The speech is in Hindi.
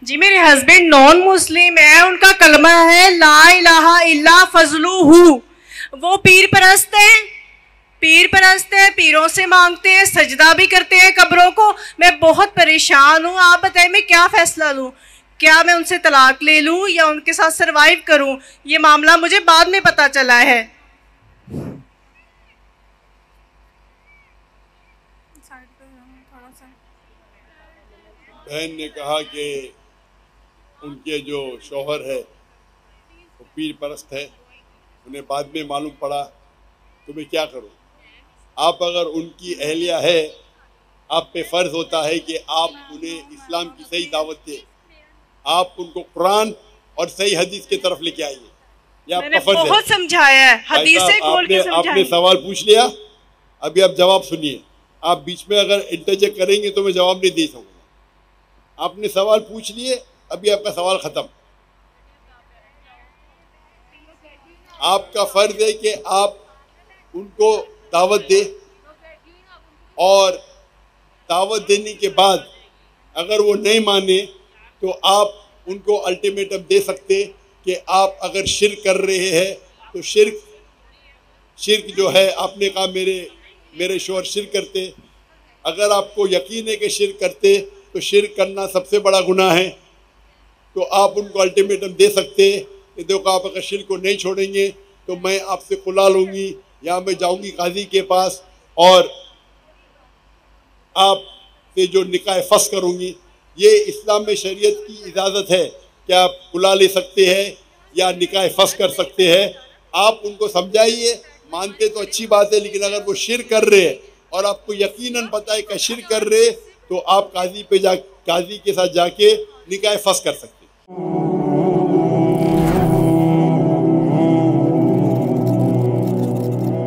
जी मेरे हस्बैंड नॉन मुस्लिम है, उनका कलमा है ला इलाहा इल्ला फजलुहु। वो पीर परस्त है, पीरों से मांगते हैं, सजदा भी करते हैं कब्रों को। मैं बहुत परेशान हूँ, आप बताएं मैं क्या फैसला लूँ? क्या मैं उनसे तलाक ले लूँ या उनके साथ सरवाइव करूँ? ये मामला मुझे बाद में पता चला है। बहन ने कहा कि उनके जो शौहर है वो पीर परस्त है, उन्हें बाद में मालूम पड़ा, तो मैं क्या करूं? आप अगर उनकी अहलिया है, आप पे फ़र्ज़ होता है कि आप उन्हें इस्लाम की सही दावत दें, आप उनको कुरान और सही हदीस की तरफ लेके आइए। ये आपका फ़र्ज़ है। बहुत समझाया है, हदीस से खोल के समझाया। आपने सवाल पूछ लिया, अभी आप जवाब सुनिए। आप बीच में अगर इंटरजेक्ट करेंगे तो मैं जवाब नहीं दे सकूँगा। आपने सवाल पूछ लिए, अभी आपका सवाल ख़त्म। आपका फ़र्ज़ है कि आप उनको दावत दें, और दावत देने के बाद अगर वो नहीं माने तो आप उनको अल्टीमेटम दे सकते कि आप अगर शिर्क कर रहे हैं तो शिर्क जो है, आपने कहा मेरे शौहर शिर्क करते, अगर आपको यकीन है कि शिर्क करते तो शिर्क करना सबसे बड़ा गुनाह है, तो आप उनको अल्टीमेटम दे सकते कि देखो आप अगर शिर्क को नहीं छोड़ेंगे तो मैं आपसे खुला लूँगी या मैं जाऊँगी काजी के पास और आप से जो निकाह फस करूँगी। ये इस्लाम में शरीयत की इजाज़त है कि आप खुला ले सकते हैं या निकाह फस कर सकते हैं। आप उनको समझाइए, मानते तो अच्छी बात है, लेकिन अगर वो शिर्क कर रहे हैं और आपको यकीनन पता है कि शिर्क कर रहे, तो आप काजी के साथ जाके निकाह फस कर सकते हैं।